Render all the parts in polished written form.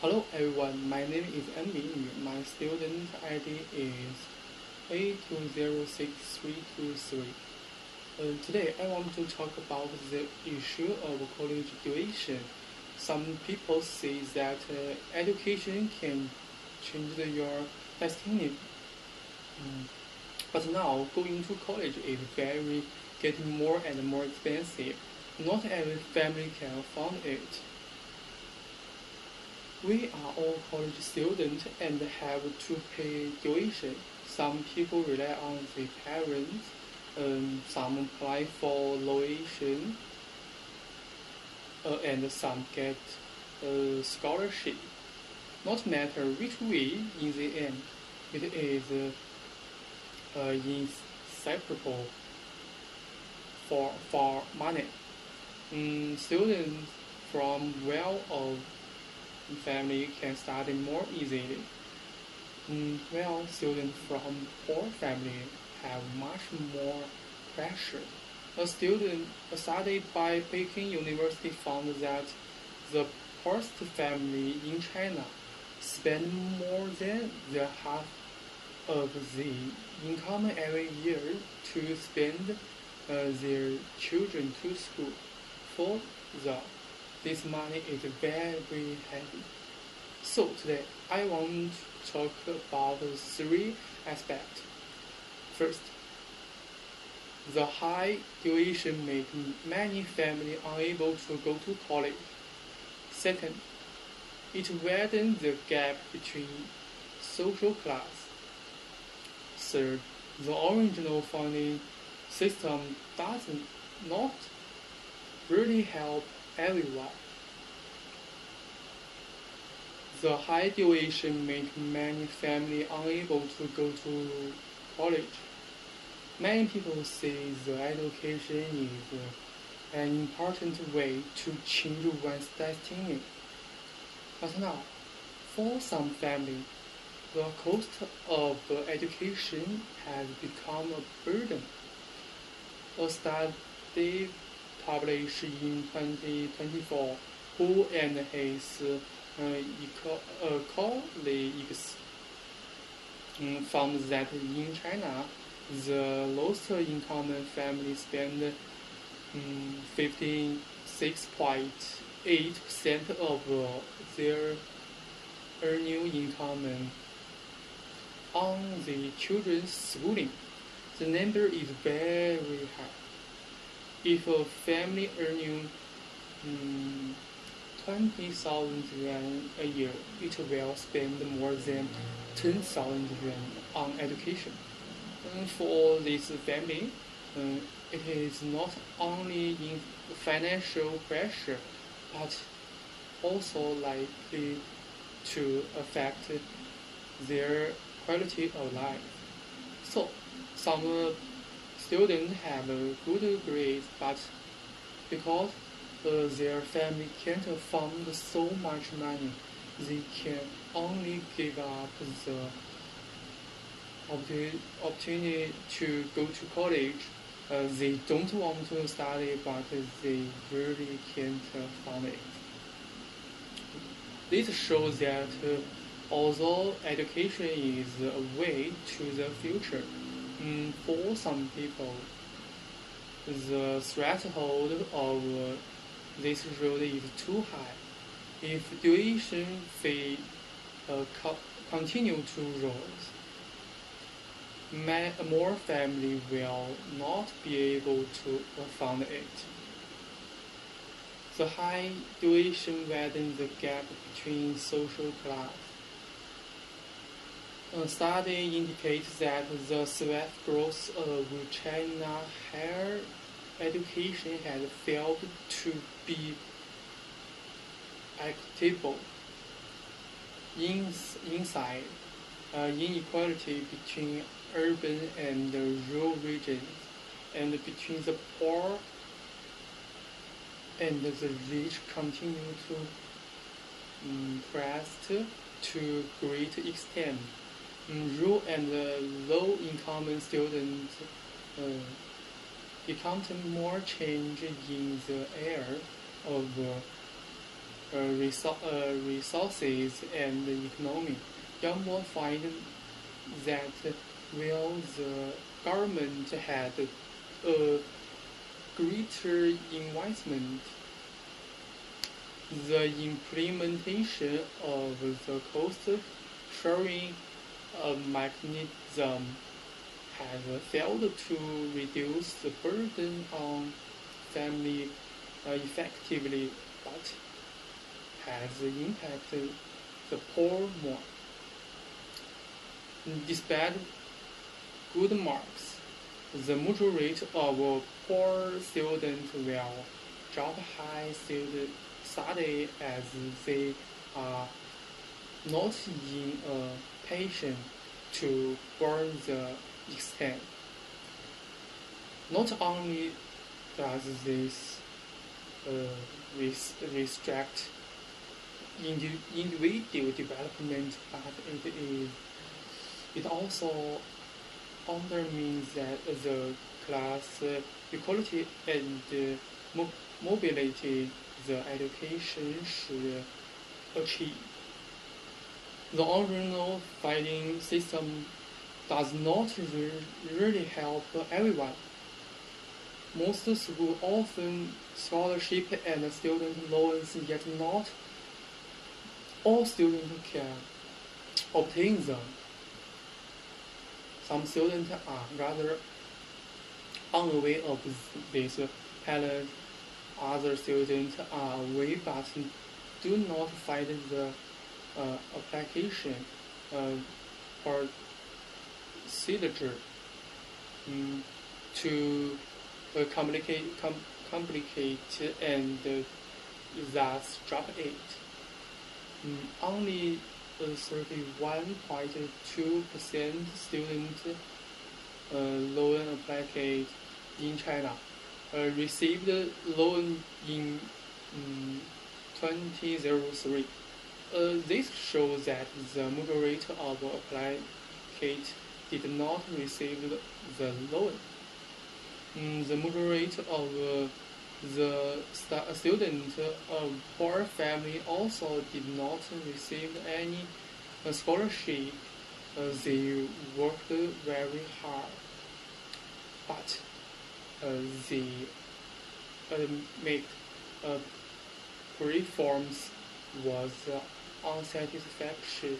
Hello everyone, my name is Enmi. My student ID is A206323. Today I want to talk about the issue of college tuition. Some people say that education can change your destiny, but now going to college is getting more and more expensive. Not every family can afford it. We are all college students and have to pay tuition. Some people rely on their parents, some apply for tuition, and some get a scholarship. Not matter which way, in the end, it is inseparable for money. Students from well-off family can study more easily, while students from poor family have much more pressure. A student studied by Peking University found that the poorest family in China spend more than the half of the income every year to send their children to school. For the this money is very heavy. So today I want to talk about three aspects. First, the high tuition make many families unable to go to college. Second, it widens the gap between social class. Third, the original funding system does not really help everyone. The high tuition makes many families unable to go to college. Many people say the education is an important way to change one's destiny. But now, for some families, the cost of education has become a burden. A study published in 2024, Hu and his colleagues found that in China, the lowest income families spend 56.8% of their annual income on the children's schooling. The number is very high. If a family earning 20,000 yuan a year, it will spend more than 10,000 yuan on education. For this family, it is not only in financial pressure, but also likely to affect their quality of life. So, some students have good grades, but because their family can't fund so much money, they can only give up the opportunity to go to college. They don't want to study, but they really can't fund it. This shows that although education is a way to the future, for some people, the threshold of this road is too high. If tuition fee continue to rise, more families will not be able to fund it. The high tuition widens the gap between social class. A study indicates that the swift growth of China's higher education has failed to be equitable. Inside, inequality between urban and rural regions, and between the poor and the rich continue to press to great extent. Rural and low-income students encounter more change in the air of resources and economy. Young find that while the government had a greater investment, the implementation of the cost sharing mechanism has failed to reduce the burden on family effectively, but has impacted the poor more. Despite good marks, the majority of poor students will drop high study as they are not in a position to burn the extent. Not only does this restrict individual development, but it also undermines that the class equality and mobility the education should achieve. The original funding system does not really help everyone. Most schools offer scholarship and student loans, yet not all students can obtain them. Some students are rather unaware of this talent. Other students are aware but do not find the application procedure to complicate and thus drop it. Only 31.2% student loan applied in China received loan in 2003. This shows that the majority of applicants did not receive the loan. The majority of the students of poor family also did not receive any scholarship. They worked very hard, but the academic performance was unsatisfactory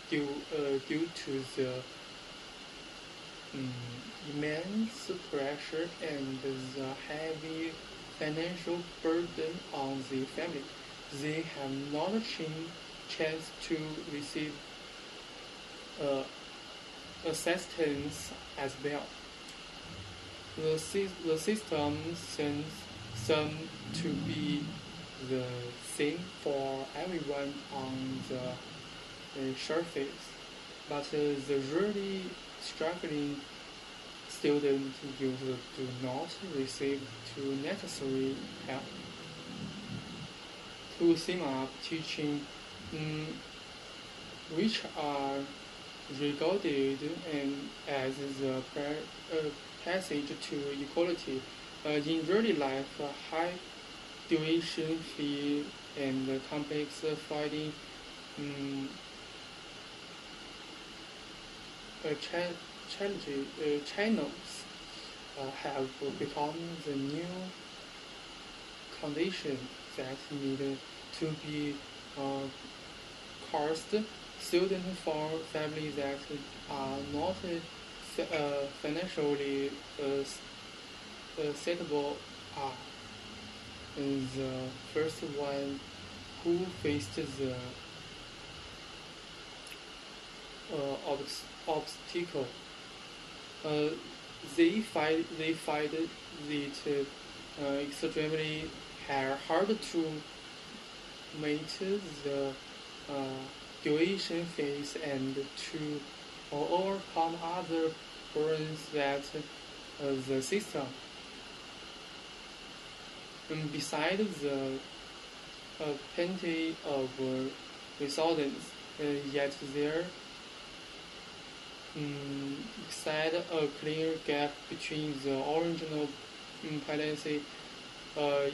due to the immense pressure and the heavy financial burden on the family. They have not a chance to receive assistance as well. The system seems to be the same for everyone on the surface, but the really struggling students usually do not receive the necessary help. To sum up, teaching which are regarded as the passage to equality in real life, high tuition fee and complex funding channels have become the new condition that need to be cursed. Students from families that are not financially stable are the first one who faced the obstacle. They find it extremely hard to meet the tuition fees and to overcome other burdens that the system. And besides the plenty of results, yet there exist a clear gap between the original policy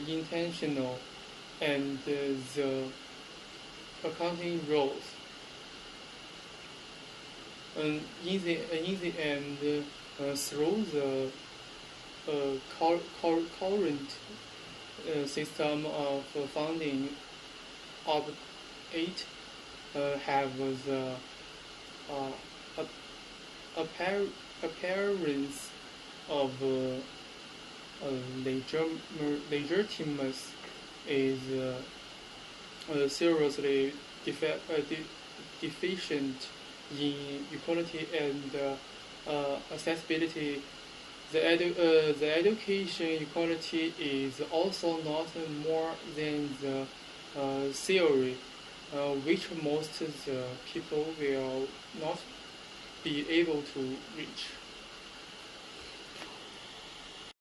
intentional and the accounting rules. In the end, through the current system of funding of it have the appearance of legitimacy is seriously deficient in equality and accessibility. The education equality is also not more than the theory, which most the people will not be able to reach.